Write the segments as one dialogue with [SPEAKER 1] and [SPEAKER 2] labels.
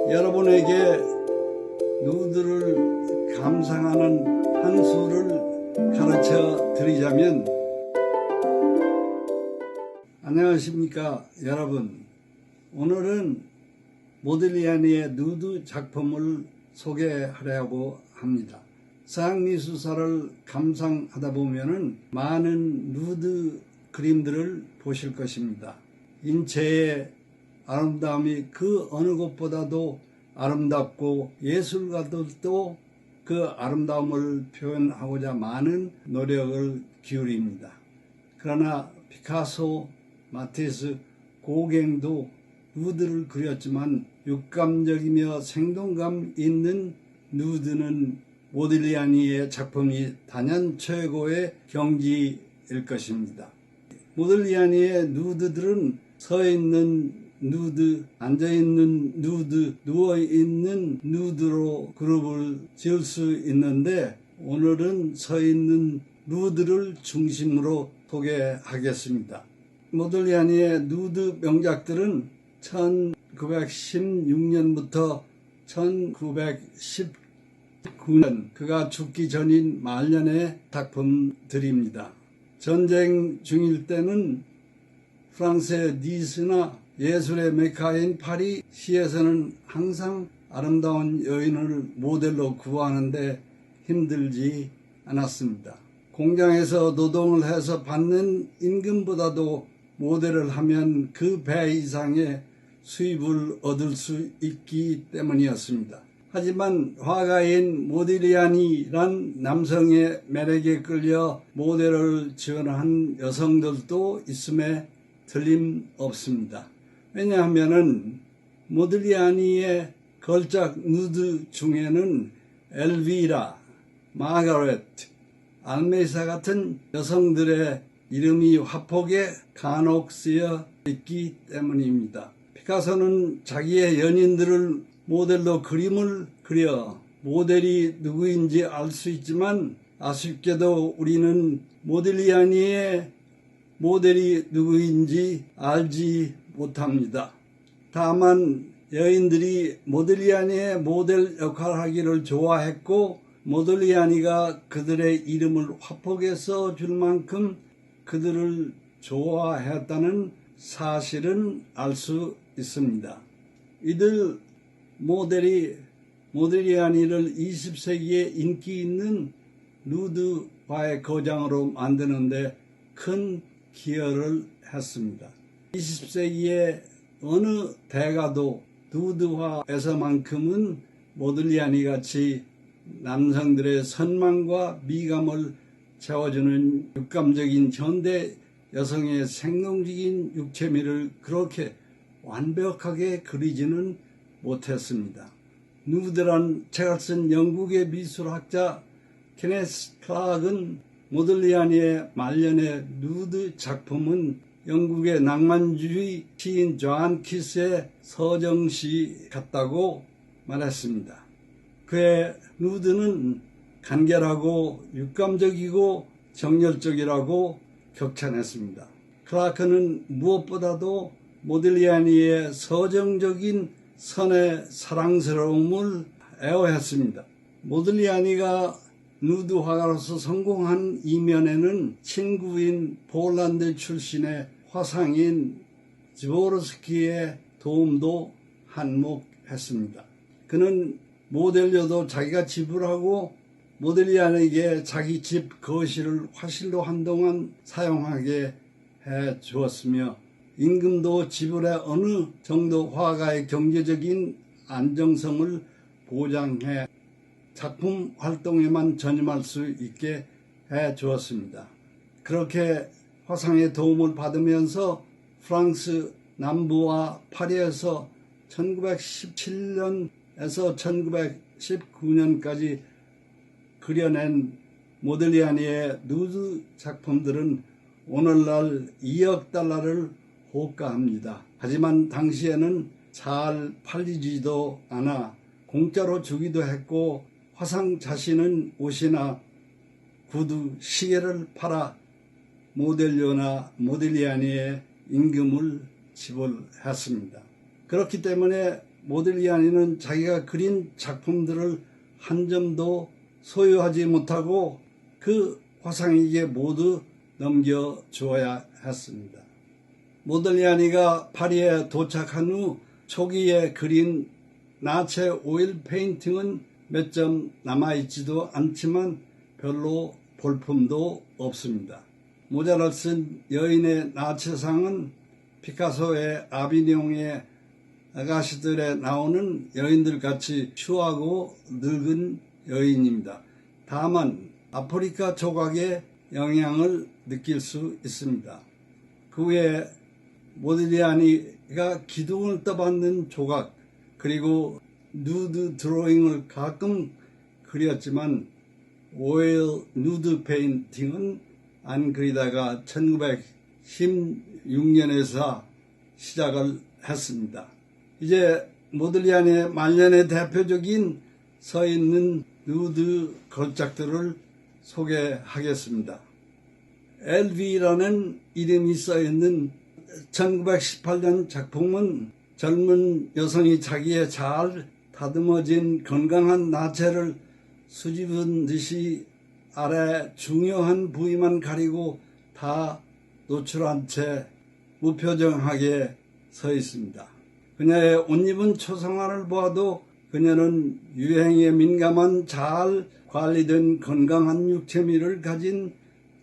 [SPEAKER 1] 여러분에게 누드를 감상하는 한 수를 가르쳐 드리자면, 안녕하십니까 여러분. 오늘은 모딜리아니의 누드 작품을 소개하려고 합니다. 서양미술사를 감상하다 보면은 많은 누드 그림들을 보실 것입니다. 인체의 아름다움이 그 어느 곳보다도 아름답고 예술가들도 그 아름다움을 표현하고자 많은 노력을 기울입니다. 그러나 피카소, 마티스, 고갱도 누드를 그렸지만 육감적이며 생동감 있는 누드는 모딜리아니의 작품이 단연 최고의 경지일 것입니다. 모딜리아니의 누드들은 서있는 누드, 앉아있는 누드, 누워있는 누드로 그룹을 지을 수 있는데, 오늘은 서있는 누드를 중심으로 소개하겠습니다. 모딜리아니의 누드 명작들은 1916년부터 1919년 그가 죽기 전인 말년의 작품들입니다. 전쟁 중일 때는 프랑스의 니스나 예술의 메카인 파리 시에서는 항상 아름다운 여인을 모델로 구하는데 힘들지 않았습니다. 공장에서 노동을 해서 받는 임금보다도 모델을 하면 그 배 이상의 수입을 얻을 수 있기 때문이었습니다. 하지만 화가인 모딜리아니란 남성의 매력에 끌려 모델을 지원한 여성들도 있음에 틀림없습니다. 왜냐하면 모딜리아니의 걸작 누드 중에는 엘비라, 마가렛, 알메이사 같은 여성들의 이름이 화폭에 간혹 쓰여 있기 때문입니다. 피카소는 자기의 연인들을 모델로 그림을 그려 모델이 누구인지 알 수 있지만, 아쉽게도 우리는 모딜리아니의 모델이 누구인지 알지 못합니다. 다만 여인들이 모딜리아니의 모델 역할을 하기를 좋아했고, 모딜리아니가 그들의 이름을 화폭에 써줄 만큼 그들을 좋아했다는 사실은 알 수 있습니다. 이들 모델이 모딜리아니를 20세기에 인기 있는 누드화의 거장으로 만드는데 큰 기여를 했습니다. 20세기의 어느 대가도 누드화에서만큼은 모딜리아니 같이 남성들의 선망과 미감을 채워주는 육감적인 현대 여성의 생동적인 육체미를 그렇게 완벽하게 그리지는 못했습니다. 누드란 책을 쓴 영국의 미술학자 케네스 클락은 모딜리아니의 말년의 누드 작품은 영국의 낭만주의 시인 조한 키스의 서정시 같다고 말했습니다. 그의 누드는 간결하고 육감적이고 정열적이라고 격찬했습니다. 클라크는 무엇보다도 모딜리아니의 서정적인 선의 사랑스러움을 애호했습니다. 모딜리아니가 누드 화가로서 성공한 이면에는 친구인 폴란드 출신의 화상인 지보르스키의 도움도 한몫했습니다. 그는 모델료도 자기가 지불하고 모딜리아니에게 자기 집 거실을 화실로 한동안 사용하게 해 주었으며, 임금도 지불에 어느 정도 화가의 경제적인 안정성을 보장해 작품 활동에만 전념할 수 있게 해 주었습니다. 그렇게 화상의 도움을 받으면서 프랑스 남부와 파리에서 1917년에서 1919년까지 그려낸 모딜리아니의 누드 작품들은 오늘날 2억 달러를 호가합니다. 하지만 당시에는 잘 팔리지도 않아 공짜로 주기도 했고, 화상 자신은 옷이나 구두, 시계를 팔아 모델료나 모딜리아니의 임금을 지불했습니다. 그렇기 때문에 모딜리아니는 자기가 그린 작품들을 한 점도 소유하지 못하고 그 화상에게 모두 넘겨주어야 했습니다. 모딜리아니가 파리에 도착한 후 초기에 그린 나체 오일 페인팅은 몇 점 남아있지도 않지만 별로 볼품도 없습니다. 모자를 쓴 여인의 나체상은 피카소의 아비뇽의 아가씨들에 나오는 여인들같이 추하고 늙은 여인입니다. 다만 아프리카 조각의 영향을 느낄 수 있습니다. 그 외에 모딜리아니가 기둥을 떠받는 조각 그리고 누드 드로잉을 가끔 그렸지만 오일 누드 페인팅은 안 그리다가 1916년에서 시작을 했습니다. 이제 모딜리아니의 말년의 대표적인 서 있는 누드 걸작들을 소개하겠습니다. LV라는 이름이 써 있는 1918년 작품은 젊은 여성이 자기의 잘 다듬어진 건강한 나체를 수줍은 듯이 아래 중요한 부위만 가리고 다 노출한 채 무표정하게 서 있습니다. 그녀의 옷 입은 초상화를 보아도 그녀는 유행에 민감한 잘 관리된 건강한 육체미를 가진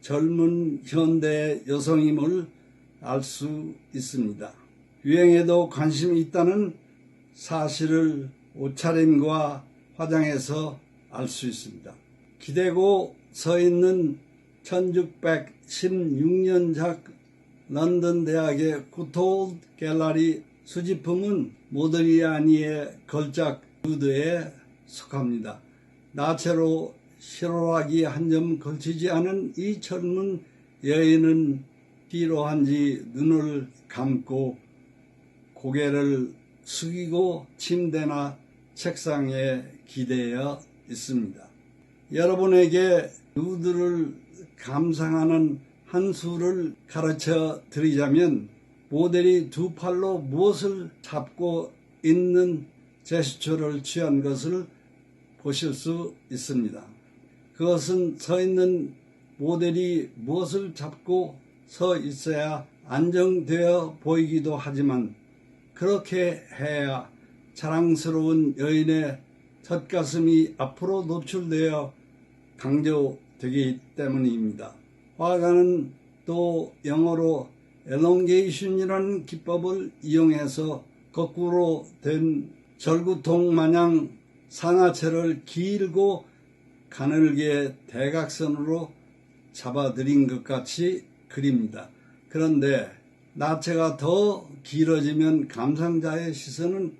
[SPEAKER 1] 젊은 현대 여성임을 알 수 있습니다. 유행에도 관심이 있다는 사실을 옷차림과 화장에서 알 수 있습니다. 기대고 서 있는 1616년작 런던 대학의 구톨드 갤러리 수집품은 모딜리아니의 걸작 누드에 속합니다. 나체로 실오라기 한 점 걸치지 않은 이 젊은 여인은 피로한지 눈을 감고 고개를 숙이고 침대나 책상에 기대어 있습니다. 여러분에게 누드를 감상하는 한 수를 가르쳐 드리자면 모델이 두 팔로 무엇을 잡고 있는 제스처를 취한 것을 보실 수 있습니다. 그것은 서 있는 모델이 무엇을 잡고 서 있어야 안정되어 보이기도 하지만 그렇게 해야 자랑스러운 여인의 젖가슴이 앞으로 노출되어 강조되기 때문입니다. 화가는 또 영어로 elongation이라는 기법을 이용해서 거꾸로 된 절구통 마냥 상하체를 길고 가늘게 대각선으로 잡아들인 것 같이 그립니다. 그런데 나체가 더 길어지면 감상자의 시선은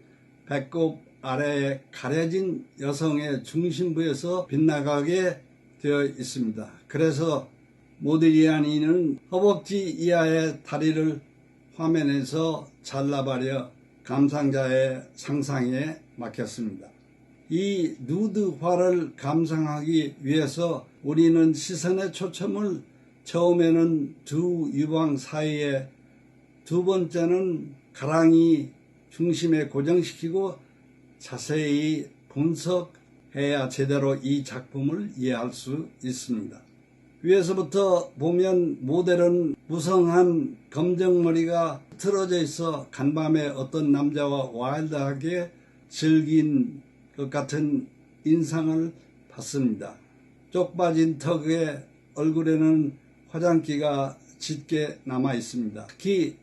[SPEAKER 1] 배꼽 아래에 가려진 여성의 중심부에서 빗나가게 되어 있습니다. 그래서 모딜리아니는 허벅지 이하의 다리를 화면에서 잘라버려 감상자의 상상에 맡겼습니다. 이 누드화를 감상하기 위해서 우리는 시선의 초점을 처음에는 두 유방 사이에, 두 번째는 가랑이 중심에 고정시키고 자세히 분석해야 제대로 이 작품을 이해할 수 있습니다. 위에서부터 보면 모델은 무성한 검정머리가 틀어져 있어 간밤에 어떤 남자와 와일드하게 즐긴 것 같은 인상을 받습니다. 쪽 빠진 턱에 얼굴에는 화장기가 짙게 남아 있습니다. 특히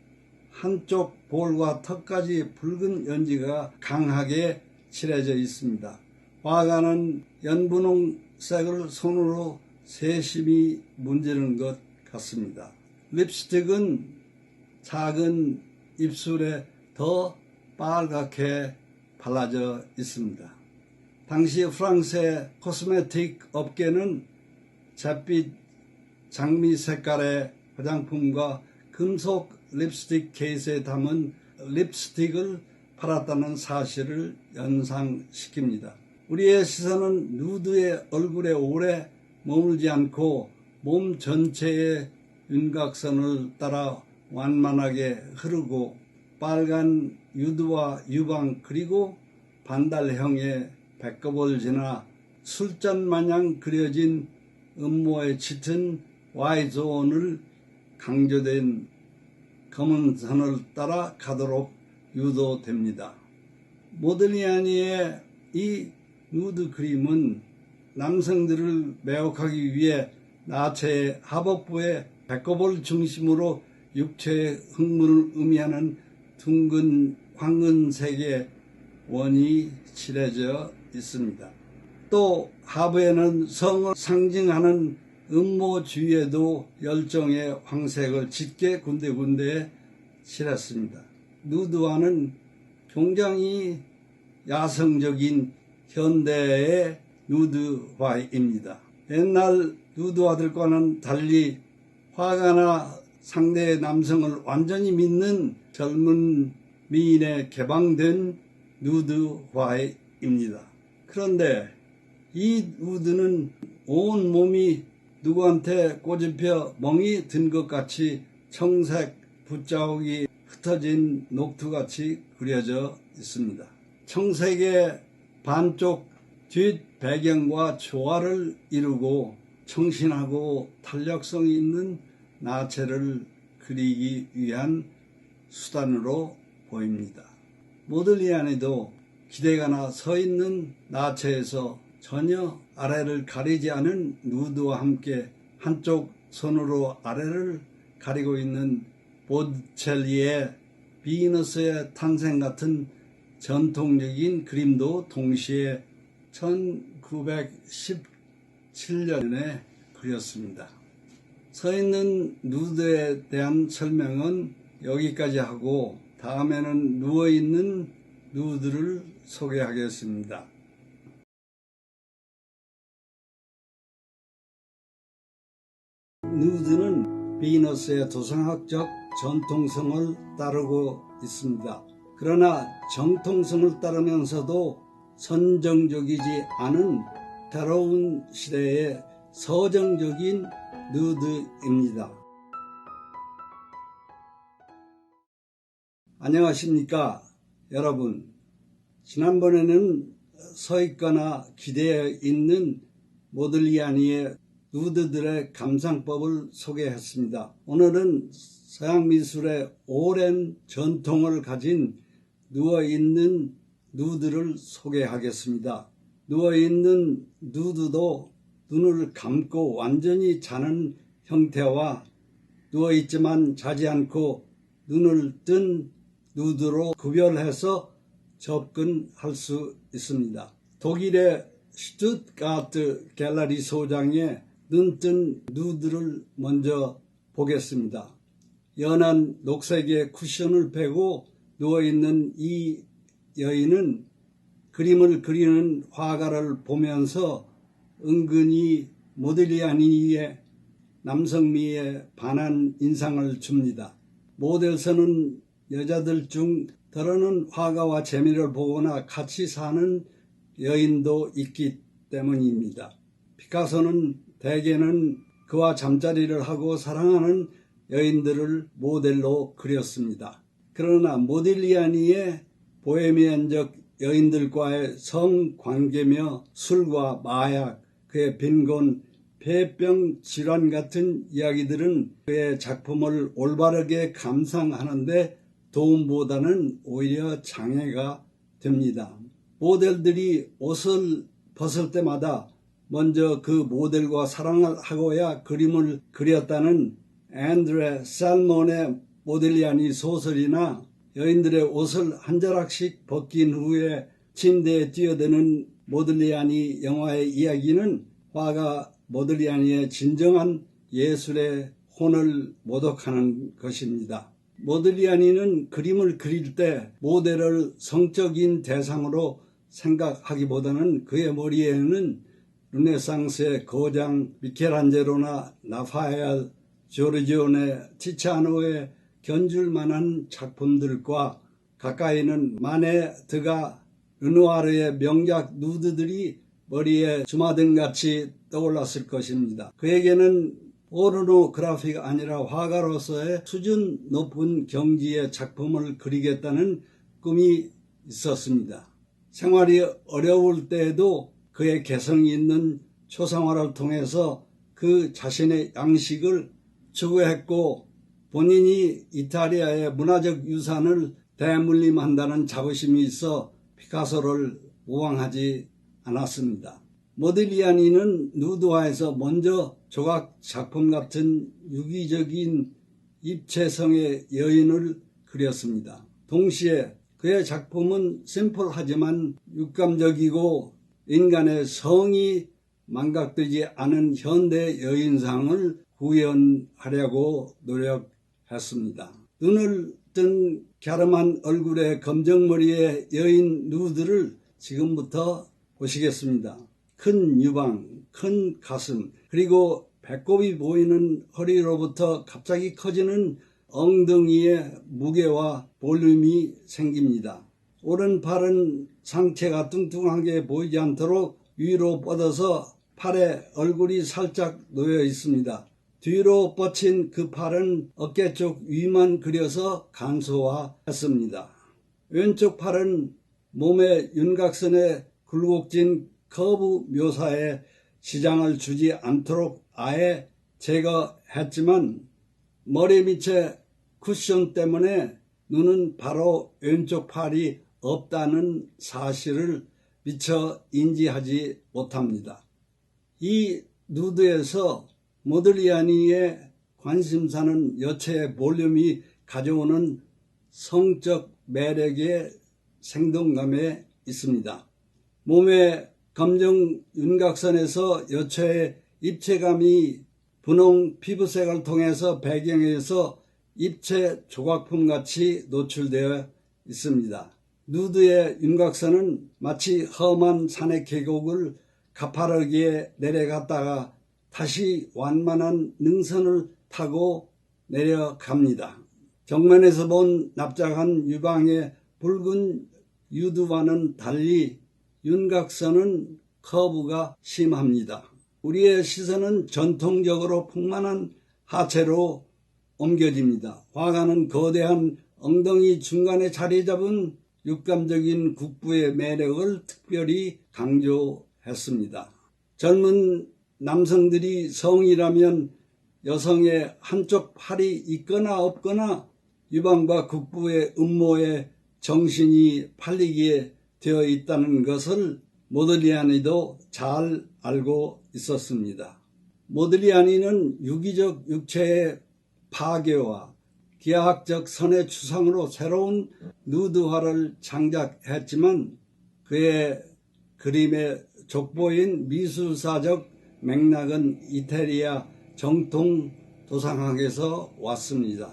[SPEAKER 1] 한쪽 볼과 턱까지 붉은 연지가 강하게 칠해져 있습니다. 화가는 연분홍색을 손으로 세심히 문지르는 것 같습니다. 립스틱은 작은 입술에 더 빨갛게 발라져 있습니다. 당시 프랑스의 코스메틱 업계는 잿빛 장미 색깔의 화장품과 금속 립스틱 케이스에 담은 립스틱을 팔았다는 사실을 연상시킵니다. 우리의 시선은 누드의 얼굴에 오래 머물지 않고 몸 전체의 윤곽선을 따라 완만하게 흐르고 빨간 유두와 유방 그리고 반달형의 배꼽을 지나 술잔 마냥 그려진 음모에 짙은 Y존을 강조된 검은 선을 따라 가도록 유도됩니다. 모들리아니의 이 누드 그림은 남성들을 매혹하기 위해 나체의 하복부의 배꼽을 중심으로 육체의 흥분을 의미하는 둥근 황금색의 원이 칠해져 있습니다. 또 하부에는 성을 상징하는 음모 주위에도 열정의 황색을 짙게 군데군데 칠했습니다. 누드화는 굉장히 야성적인 현대의 누드화입니다. 옛날 누드화들과는 달리 화가나 상대의 남성을 완전히 믿는 젊은 미인에 개방된 누드화입니다. 그런데 이 누드는 온 몸이 누구한테 꼬집혀 멍이 든 것 같이 청색 붓자국이 흩어진 녹투같이 그려져 있습니다. 청색의 반쪽 뒷 배경과 조화를 이루고 청신하고 탄력성 있는 나체를 그리기 위한 수단으로 보입니다. 모들리아니도 기대가나 서 있는 나체에서 전혀 아래를 가리지 않은 누드와 함께 한쪽 손으로 아래를 가리고 있는 보티첼리의 비너스의 탄생 같은 전통적인 그림도 동시에 1917년에 그렸습니다. 서 있는 누드에 대한 설명은 여기까지 하고 다음에는 누워있는 누드를 소개하겠습니다. 누드는 비너스의 도상학적 전통성을 따르고 있습니다. 그러나 정통성을 따르면서도 선정적이지 않은 새로운 시대의 서정적인 누드입니다. 안녕하십니까 여러분. 지난번에는 서 있거나 기대어 있는 모들리아니의 누드들의 감상법을 소개했습니다. 오늘은 서양 미술의 오랜 전통을 가진 누워있는 누드를 소개하겠습니다. 누워있는 누드도 눈을 감고 완전히 자는 형태와 누워있지만 자지 않고 눈을 뜬 누드로 구별해서 접근할 수 있습니다. 독일의 슈투트가르트 갤러리 소장의 눈뜬 누드를 먼저 보겠습니다. 연한 녹색의 쿠션을 펴고 누워있는 이 여인은 그림을 그리는 화가를 보면서 은근히 모들리아니의 남성미에 반한 인상을 줍니다. 모델서는 여자들 중 더러는 화가와 재미를 보거나 같이 사는 여인도 있기 때문입니다. 피카소는 대개는 그와 잠자리를 하고 사랑하는 여인들을 모델로 그렸습니다. 그러나 모딜리아니의 보헤미안적 여인들과의 성관계며 술과 마약, 그의 빈곤, 폐병 질환 같은 이야기들은 그의 작품을 올바르게 감상하는데 도움보다는 오히려 장애가 됩니다. 모델들이 옷을 벗을 때마다 먼저 그 모델과 사랑을 하고야 그림을 그렸다는 앤드레 살몬의 모딜리아니 소설이나 여인들의 옷을 한 자락씩 벗긴 후에 침대에 뛰어드는 모딜리아니 영화의 이야기는 화가 모딜리아니의 진정한 예술의 혼을 모독하는 것입니다. 모딜리아니는 그림을 그릴 때 모델을 성적인 대상으로 생각하기보다는 그의 머리에는 르네상스의 거장 미켈안젤로나 라파엘, 조르지오네, 티치아노의 견줄만한 작품들과 가까이는 마네, 드가, 르누아르의 명작 누드들이 머리에 주마등같이 떠올랐을 것입니다. 그에게는 포르노그래피가 아니라 화가로서의 수준 높은 경지의 작품을 그리겠다는 꿈이 있었습니다. 생활이 어려울 때에도 그의 개성이 있는 초상화를 통해서 그 자신의 양식을 추구했고 본인이 이탈리아의 문화적 유산을 대물림한다는 자부심이 있어 피카소를 모방하지 않았습니다. 모딜리아니는 누드화에서 먼저 조각 작품 같은 유기적인 입체성의 여인을 그렸습니다. 동시에 그의 작품은 심플하지만 육감적이고 인간의 성이 망각되지 않은 현대 여인상을 구현하려고 노력했습니다. 눈을 뜬 갸름한 얼굴의 검정머리의 여인 누드를 지금부터 보시겠습니다. 큰 유방, 큰 가슴, 그리고 배꼽이 보이는 허리로부터 갑자기 커지는 엉덩이의 무게와 볼륨이 생깁니다. 오른팔은 상체가 뚱뚱하게 보이지 않도록 위로 뻗어서 팔에 얼굴이 살짝 놓여 있습니다. 뒤로 뻗친 그 팔은 어깨 쪽 위만 그려서 간소화했습니다. 왼쪽 팔은 몸의 윤곽선에 굴곡진 커브 묘사에 지장을 주지 않도록 아예 제거했지만 머리 밑에 쿠션 때문에 눈은 바로 왼쪽 팔이 없다는 사실을 미처 인지하지 못합니다. 이 누드에서 모딜리아니의 관심사는 여체의 볼륨이 가져오는 성적 매력의 생동감에 있습니다. 몸의 검정 윤곽선에서 여체의 입체감이 분홍 피부색을 통해서 배경에서 입체 조각품같이 노출되어 있습니다. 누드의 윤곽선은 마치 험한 산의 계곡을 가파르게 내려갔다가 다시 완만한 능선을 타고 내려갑니다. 정면에서 본 납작한 유방의 붉은 유두와는 달리 윤곽선은 커브가 심합니다. 우리의 시선은 전통적으로 풍만한 하체로 옮겨집니다. 화가는 거대한 엉덩이 중간에 자리 잡은 육감적인 국부의 매력을 특별히 강조했습니다. 젊은 남성들이 성이라면 여성의 한쪽 팔이 있거나 없거나 유방과 국부의 음모에 정신이 팔리게 되어 있다는 것을 모딜리아니도 잘 알고 있었습니다. 모딜리아니는 유기적 육체의 파괴와 기하학적 선의 추상으로 새로운 누드화를 창작했지만 그의 그림의 족보인 미술사적 맥락은 이태리아 정통 도상학에서 왔습니다.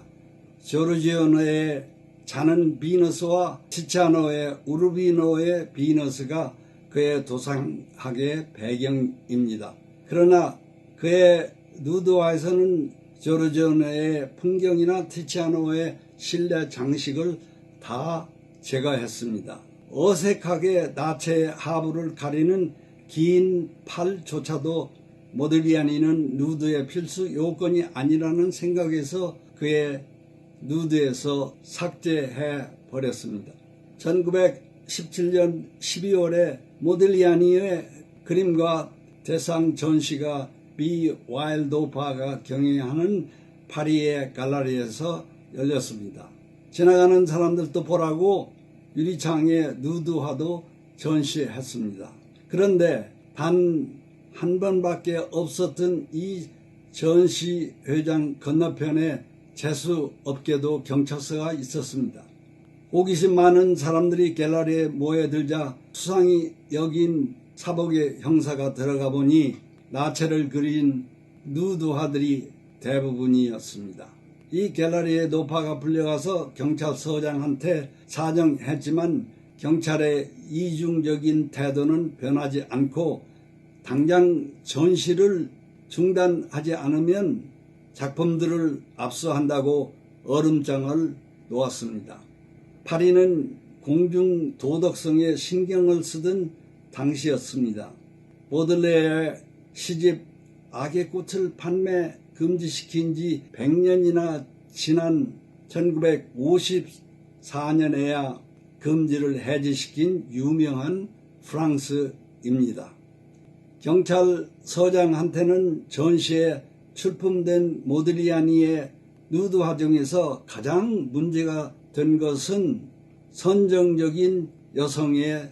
[SPEAKER 1] 조르지오노의 자는 비너스와 티치아노의 우르비노의 비너스가 그의 도상학의 배경입니다. 그러나 그의 누드화에서는 조르지오노의 풍경이나 티치아노의 실내 장식을 다 제거했습니다. 어색하게 나체 하부를 가리는 긴 팔조차도 모딜리아니는 누드의 필수 요건이 아니라는 생각에서 그의 누드에서 삭제해 버렸습니다. 1917년 12월에 모딜리아니의 그림과 대상 전시가 비 와일드호파가 경영하는 파리의 갈라리에서 열렸습니다. 지나가는 사람들도 보라고 유리창에 누드화도 전시했습니다. 그런데 단 한 번밖에 없었던 이 전시회장 건너편에 재수없게도 경찰서가 있었습니다. 호기심 많은 사람들이 갤러리에 모여들자 수상이 여긴 사복의 형사가 들어가 보니 나체를 그린 누드화들이 대부분이었습니다. 이 갤러리에 노파가 불려가서 경찰서장한테 사정했지만 경찰의 이중적인 태도는 변하지 않고 당장 전시를 중단하지 않으면 작품들을 압수한다고 얼음장을 놓았습니다. 파리는 공중 도덕성에 신경을 쓰던 당시였습니다. 보들레의 시집 악의 꽃을 판매 금지시킨 지 100년이나 지난 1954년에야 금지를 해제시킨 유명한 프랑스입니다. 경찰서장한테는 전시에 출품된 모딜리아니의 누드 화중에서 가장 문제가 된 것은 선정적인 여성의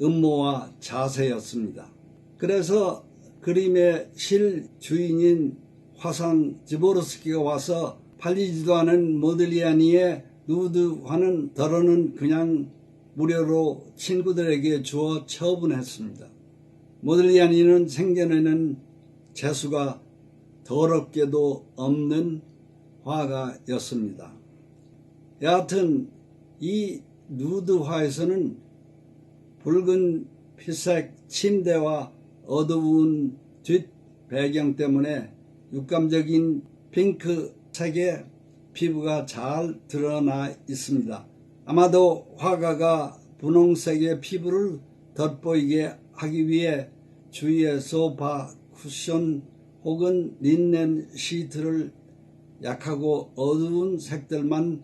[SPEAKER 1] 음모와 자세였습니다. 그래서 그림의 실주인인 화상 지보르스키가 와서 팔리지도 않은 모딜리아니의 누드화는 더러는 그냥 무료로 친구들에게 주어 처분했습니다. 모딜리아니는 생전에는 재수가 더럽게도 없는 화가였습니다. 여하튼 이 누드화에서는 붉은 피색 침대와 어두운 뒷 배경 때문에 육감적인 핑크색의 피부가 잘 드러나 있습니다. 아마도 화가가 분홍색의 피부를 돋보이게 하기 위해 주위에 소파, 쿠션 혹은 린넨 시트를 약하고 어두운 색들만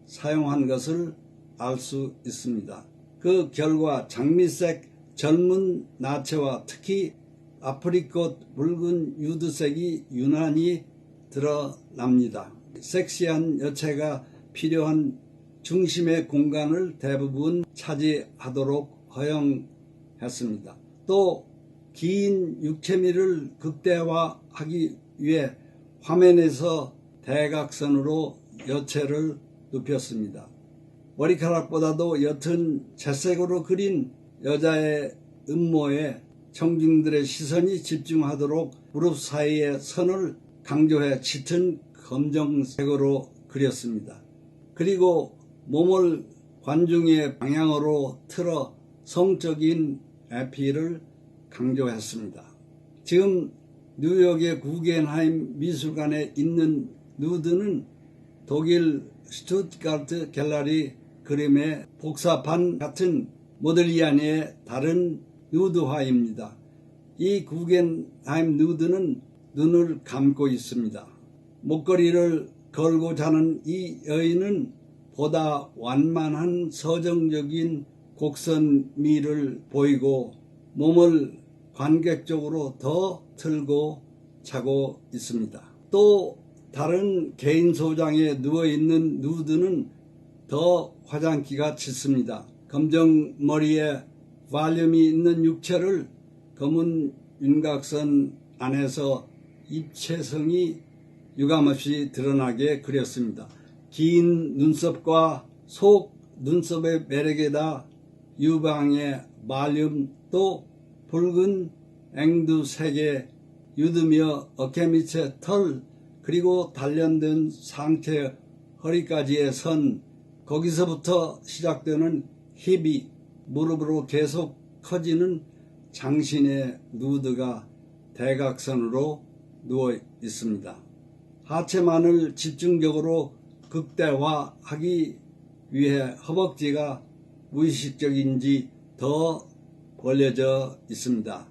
[SPEAKER 1] 사용한 것을 알 수 있습니다. 그 결과 장미색 젊은 나체와 특히 아프리콧 붉은 유드색이 유난히 드러납니다. 섹시한 여체가 필요한 중심의 공간을 대부분 차지하도록 허용했습니다. 또 긴 육체미를 극대화하기 위해 화면에서 대각선으로 여체를 눕혔습니다. 머리카락보다도 옅은 채색으로 그린 여자의 음모에 청중들의 시선이 집중하도록 무릎 사이의 선을 강조해 짙은 검정색으로 그렸습니다. 그리고 몸을 관중의 방향으로 틀어 성적인 에피를 강조했습니다. 지금 뉴욕의 구겐하임 미술관에 있는 누드는 독일 슈투트가르트 갤러리 그림의 복사판 같은 모딜리아니의 다른 누드화입니다. 이 구겐하임 누드는 눈을 감고 있습니다. 목걸이를 걸고 자는 이 여인은 보다 완만한 서정적인 곡선미를 보이고 몸을 관객적으로 더 틀고 자고 있습니다. 또 다른 개인 소장에 누워있는 누드는 더 화장기가 짙습니다. 검정 머리에 발륨이 있는 육체를 검은 윤곽선 안에서 입체성이 유감없이 드러나게 그렸습니다. 긴 눈썹과 속 눈썹의 매력에다 유방의 발륨 또 붉은 앵두색의 유두며 어깨 밑의 털 그리고 단련된 상체 허리까지의 선 거기서부터 시작되는 힙이 무릎으로 계속 커지는 장신의 누드가 대각선으로 누워 있습니다. 하체만을 집중적으로 극대화하기 위해 허벅지가 무의식적인지 더 벌려져 있습니다.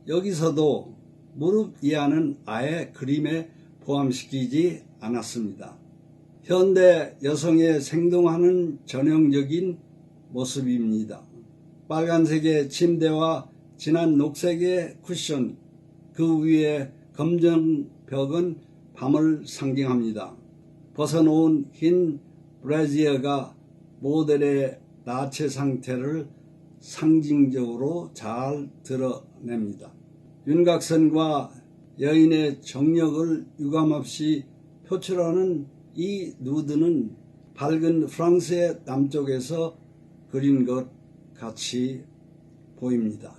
[SPEAKER 1] 여기서도 무릎 이하는 아예 그림에 포함시키지 않았습니다. 현대 여성의 생동하는 전형적인 모습입니다. 빨간색의 침대와 진한 녹색의 쿠션, 그 위에 검정 벽은 밤을 상징합니다. 벗어놓은 흰 브래지어가 모델의 나체 상태를 상징적으로 잘 드러냅니다. 윤곽선과 여인의 정력을 유감없이 표출하는 이 누드는 밝은 프랑스의 남쪽에서 그린 것 같이 보입니다.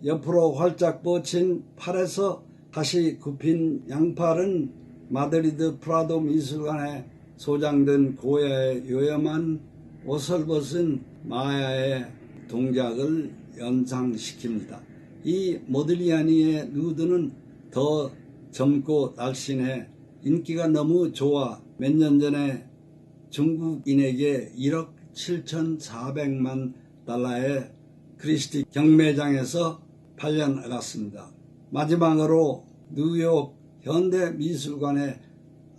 [SPEAKER 1] 옆으로 활짝 뻗친 팔에서 다시 굽힌 양팔은 마드리드 프라도 미술관에 소장된 고야의 요염한 옷을 벗은 마야의 동작을 연상시킵니다. 이 모딜리아니의 누드는 더 젊고 날씬해 인기가 너무 좋아 몇 년 전에 중국인에게 1억 7,400만 달러의 크리스티 경매장에서 팔려나갔습니다. 마지막으로 뉴욕 현대미술관에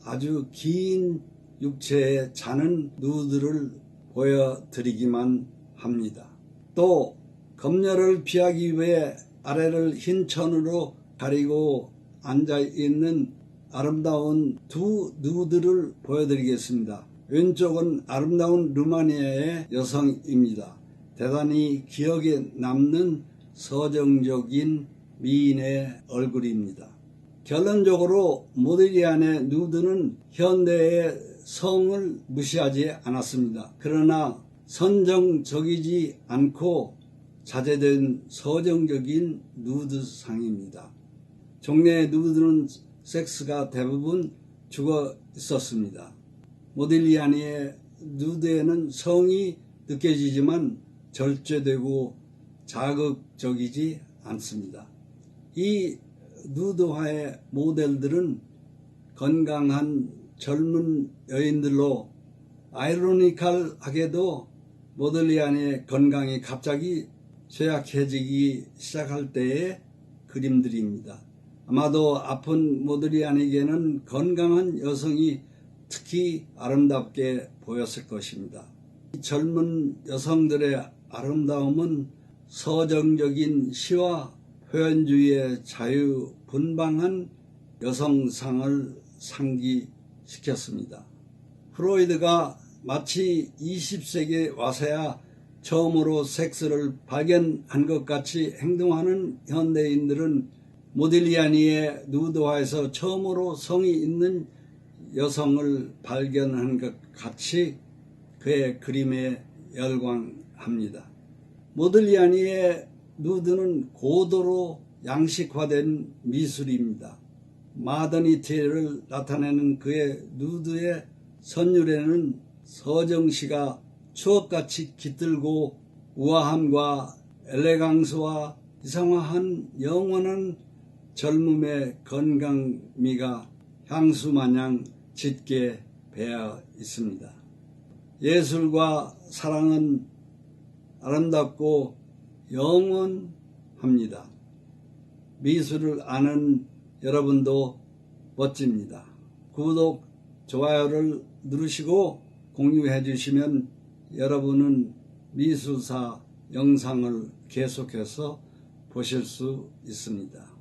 [SPEAKER 1] 아주 긴 육체의 자는 누드를 보여드리기만 합니다. 또 검열을 피하기 위해 아래를 흰 천으로 가리고 앉아있는 아름다운 두 누드를 보여드리겠습니다. 왼쪽은 아름다운 루마니아의 여성입니다. 대단히 기억에 남는 서정적인 미인의 얼굴입니다. 결론적으로 모딜리안의 누드는 현대의 성을 무시하지 않았습니다. 그러나 선정적이지 않고 자제된 서정적인 누드상입니다. 종래의 누드는 섹스가 대부분 죽어 있었습니다. 모딜리아니의 누드에는 성이 느껴지지만 절제되고 자극적이지 않습니다. 이 누드화의 모델들은 건강한 젊은 여인들로 아이러니컬하게도 모딜리아니의 건강이 갑자기 쇠약해지기 시작할 때의 그림들입니다. 아마도 아픈 모딜리안에게는 건강한 여성이 특히 아름답게 보였을 것입니다. 이 젊은 여성들의 아름다움은 서정적인 시와 표현주의의 자유분방한 여성상을 상기시켰습니다. 프로이드가 마치 20세기에 와서야 처음으로 섹스를 발견한 것 같이 행동하는 현대인들은 모딜리아니의 누드화에서 처음으로 성이 있는 여성을 발견한 것 같이 그의 그림에 열광합니다. 모딜리아니의 누드는 고도로 양식화된 미술입니다. 마더니티를 나타내는 그의 누드의 선율에는 서정시가 추억같이 깃들고 우아함과 엘레강스와 이상화한 영원한 젊음의 건강미가 향수마냥 짙게 배어 있습니다. 예술과 사랑은 아름답고 영원합니다. 미술을 아는 여러분도 멋집니다. 구독, 좋아요를 누르시고 공유해 주시면 여러분은 미술사 영상을 계속해서 보실 수 있습니다.